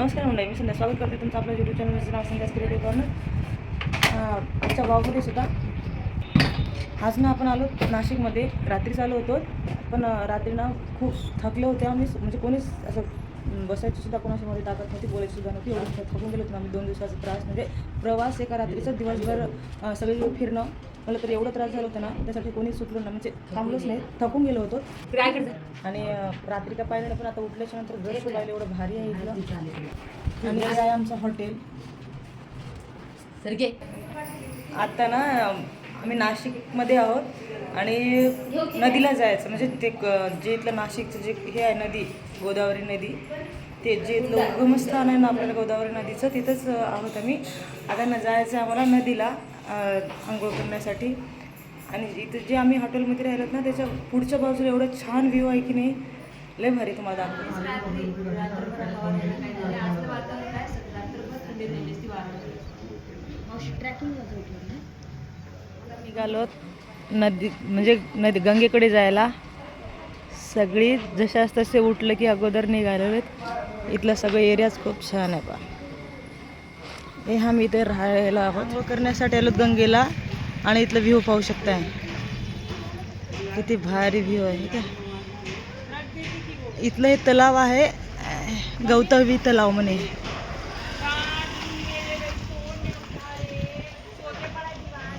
नमस्कार मंडळी, मी संध्या स्वागत करते तुमचं आपल्या यूट्यूब चॅनलचं नाव संध्याच क्रिएटिव्ह कॉर्नर. आजच्या भावामध्ये सुद्धा आज ना आपण आलो नाशिकमध्ये. रात्रीच आलो होतो, पण रात्री ना खूप थकले होते आम्ही. म्हणजे कोणीच असं बसायची सुद्धा कोणासमोर ताकद नव्हती, बोलायची सुद्धा नव्हती. एवढं थकून गेलो होतो आम्ही. 2 दिवसाचा त्रास म्हणजे प्रवास एका रात्रीचा, दिवसभर सगळीकडे फिरणं. मला तर एवढं त्रास झाला होता ना, त्यासाठी कोणीच सुटलो ना, म्हणजे थांबलोच नाही, थकून गेलो होतो. आणि रात्री का पाहिलं पण आता उठल्याच्या नंतर दृश्य पाहिलं एवढं भारी आहे इथलं. आणि हे आहे आमचं हॉटेल. आता ना आम्ही नाशिकमध्ये आहोत आणि नदीला जायचं. म्हणजे ते जे इथलं नाशिकचं जे हे आहे नदी, गोदावरी नदी, ते जे इथलं उगमस्थान आहे ना आपल्याला गोदावरी नदीचं, तिथंच आहोत आम्ही. आता ना जायचं आम्हाला नदीला आंघोळ करण्यासाठी. आणि इथं जे आम्ही हॉटेलमध्ये राहिलोत ना, त्याच्या पुढच्या बाजूला एवढं छान व्ह्यू आहे की नाही, लय भारी. तुम्हाला निघालो नदी, म्हणजे नदी गंगेकडे जायला. सगळी जशाच तसे उठलं की अगोदर निघालेत. इथलं सगळं एरियाच खूप छान आहे बा. हे आम्ही इथे राहायला आहोत करण्यासाठी आलो गंगेला. आणि इथलं व्ह्यू पाहू शकताय, किती भारी व्ह्यू आहे. का इथलं हे तलाव आहे, गौतमी तलाव म्हणे.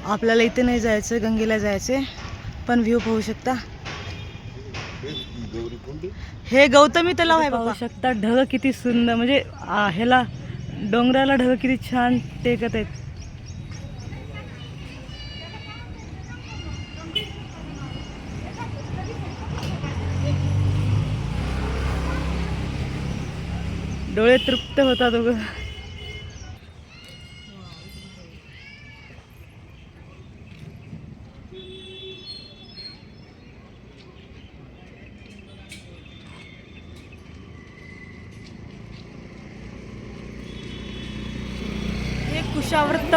आपल्याला इथे नाही जायचं, गंगेला जायचे, पण व्ह्यू पाहू शकता. हे गौतमी तलाव आहे, पाहू शकता. ढग किती सुंदर, म्हणजे ह्याला डोंगराला ढग किती छान टेकत आहेत. डोळे तृप्त होतात दोघं. कुशावर्त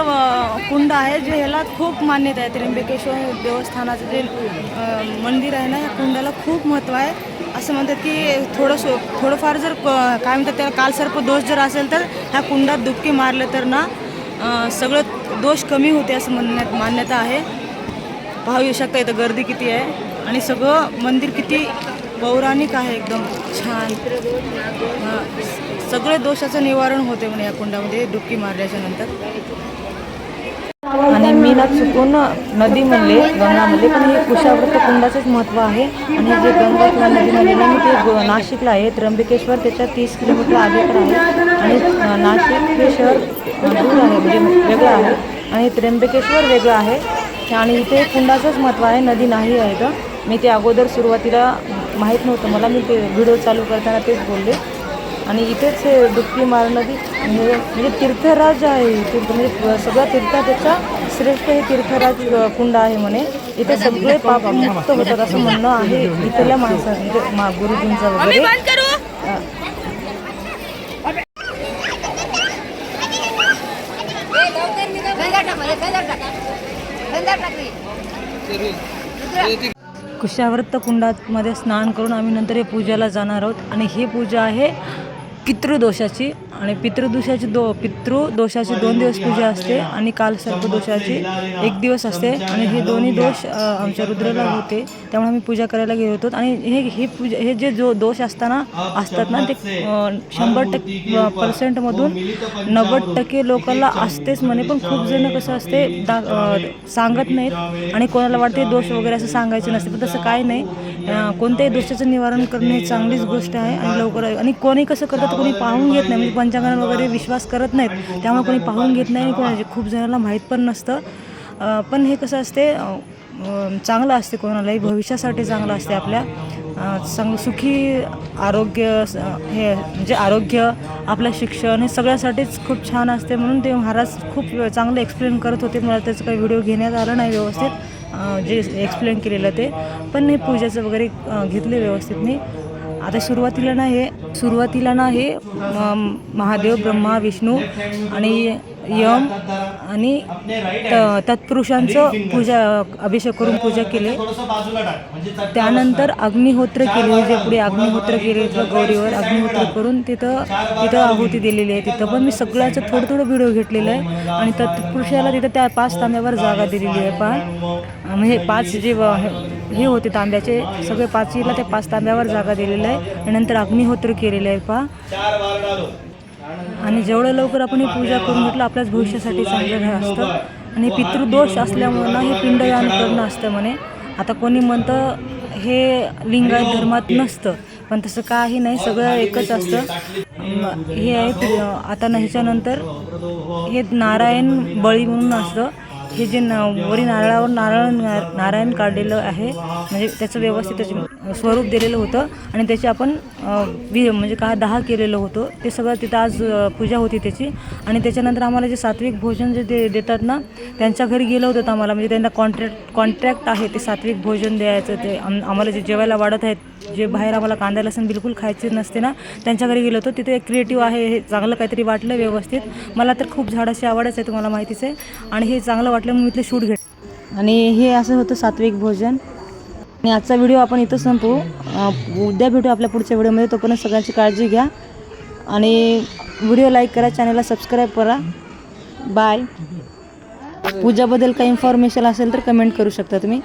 कुंड आहे, जे ह्याला खूप मान्यता आहे. त्र्यंबकेश्वर देवस्थानाचं जे मंदिर आहे ना, या कुंडाला खूप महत्त्व आहे. असं म्हणतात की थोडंफार जर काय म्हणतात त्याला कालसर्प दोष जर असेल तर ह्या कुंडात डुबकी मारलं तर ना सगळं दोष कमी होते असं मान्यता आहे. पाहू शकता इथं गर्दी किती आहे. आणि सगळं मंदिर किती पौराणिक आहे, एकदम छान. सगळे दोषाचं निवारण होते म्हणे या कुंडामध्ये डुबकी मारल्याच्या नंतर. आणि मी ना चुकून नदी म्हणले, गंगा म्हणले, पण हे कुशावर्त कुंडाचंच महत्त्व आहे. आणि जे गंगा किंवा नदी म्हणले ना, मी ते नाशिकला आहे. त्र्यंबकेश्वर त्याच्या 30 किलोमीटर अलीकडे आहे. आणि नाशिक हे शहर दूर आहे, म्हणजे वेगळं आहे. आणि त्र्यंबकेश्वर वेगळं आहे. आणि इथे कुंडाचंच महत्त्व आहे, नदी नाही आहे. तर मी ते अगोदर सुरुवातीला माहीत नव्हतं मला, मी ते व्हिडिओ चालू करताना तेच बोलले. आणि इथेच हे डुबकी मारणं म्हणजे तीर्थराज आहे. म्हणजे सगळ्या तीर्थापेक्षा श्रेष्ठ हे तीर्थराज कुंड आहे म्हणे. इथे सगळे पाप मुक्त होतात असं म्हणणं आहे इथल्या माणसांचं, म्हणजे गुरुजींचं वगैरे. कुशावर्त कुंडामध्ये स्नान करून आम्ही नंतर हे पूजेला जाणार आहोत. आणि ही पूजा आहे पितृदोषाची. आणि पितृदोषाची 2 दिवस पूजा असते. आणि कालसर्पदोषाची 1 दिवस असते. आणि हे दोन्ही दोष आमच्या रुद्राला होते, त्यामुळे आम्ही पूजा करायला गेलो होतो. आणि हे जे दोष असतात ना, ते 100% मधून 90% लोकांना असतेच म्हणे. पण खूप जण कसं असते सांगत नाहीत. आणि कोणाला वाटते दोष वगैरे असं सांगायचं नसते, पण तसं काय नाही. कोणत्याही दोषाचं निवारण करणे चांगलीच गोष्ट आहे. आणि लवकर, आणि कोणी कसं करतात, कोणी पाहून घेत नाही, म्हणजे पंचांगावर वगैरे विश्वास करत नाहीत, त्यामुळे कोणी पाहून घेत नाही. कोणाचे खूप जणांना माहीत पण नसतं. पण हे कसं असते, चांगलं असते, कोणालाही भविष्यासाठी चांगलं असते. आपल्या सुखी आरोग्य, हे म्हणजे आरोग्य, आपलं शिक्षण, हे सगळ्यासाठीच खूप छान असते. म्हणून ते महाराज खूप चांगलं एक्सप्लेन करत होते. मला त्याचं काही व्हिडिओ घेण्यात आलं नाही व्यवस्थित, जे एक्सप्लेन केलेलं ते. पण हे पूजेचं वगैरे घेतले व्यवस्थित मी. आता सुरुवातीला ना हे महादेव, ब्रह्मा, विष्णू आणि यम आणि तत्पुरुषांचं अभिषेक करून पूजा केली. त्यानंतर अग्निहोत्र केले, जे पुढे अग्निहोत्र केले गौरीवर अग्निहोत्र करून तिथं आहुती दिलेली आहे. तिथं पण मी सगळ्याचं थोडं व्हिडिओ घेतलेलं आहे. आणि तत्पुरुषाला तिथं त्या 5 तांब्यावर जागा दिलेली आहे. म्हणजे 5 जे हे होते तांब्याचे सगळे 5ला त्या 5 तांब्यावर जागा दिलेलं आहे. आणि नंतर अग्निहोत्र केलेलं आहे आणि जेवढं लवकर आपण ही पूजा करून घेतलं आपल्याच भविष्यासाठी चांगलं असतं. आणि पितृदोष असल्यामुळे ना हे पिंडदान करणं असतं म्हणे. आता कोणी म्हणतं हे लिंगायत धर्मात नसतं, पण तसं काही नाही, सगळं एकच असतं. हे आहे आता ह्याच्यानंतर हे नारायण बळी म्हणून असतं. हे जे वरी नारळावर नारायण काढलेलं आहे, म्हणजे त्याचं व्यवस्थित त्याचे स्वरूप दिलेलं होतं आणि त्याचे आपण म्हणजे 10 केलेलं होतं. ते सगळं तिथं आज पूजा होती त्याची. आणि त्याच्यानंतर आम्हाला जे सात्विक भोजन जे देतात ना, त्यांच्या घरी गेलं होतं आम्हाला, म्हणजे त्यांना कॉन्ट्रॅक्ट आहे ते सात्विक भोजन द्यायचं. ते आम्हाला जे जेवायला वाढत आहेत, जे बाहेर आम्हाला कांदा लसूण बिलकुल खायचे नसते ना, त्यांच्या घरी गेलो होतो. तिथे एक क्रिएटिव्ह आहे, हे चांगलं काहीतरी वाटलं व्यवस्थित. मला तर खूप झाडाची आवडच आहे, तुम्हाला माहितीच आहे. आणि हे चांगलं वाटलं म्हणून इथले शूट आणि हे असं होतं सात्विक भोजन. आणि आजचा व्हिडिओ आपण इथं संपवू. उद्या भेटू आपल्या पुढच्या व्हिडिओमध्ये. तोपर्यंत सगळ्यांची काळजी घ्या आणि व्हिडिओ लाईक करा, चॅनलला सबस्क्राईब करा. बाय. पूजाबद्दल काही इन्फॉर्मेशन असेल तर कमेंट करू शकता तुम्ही.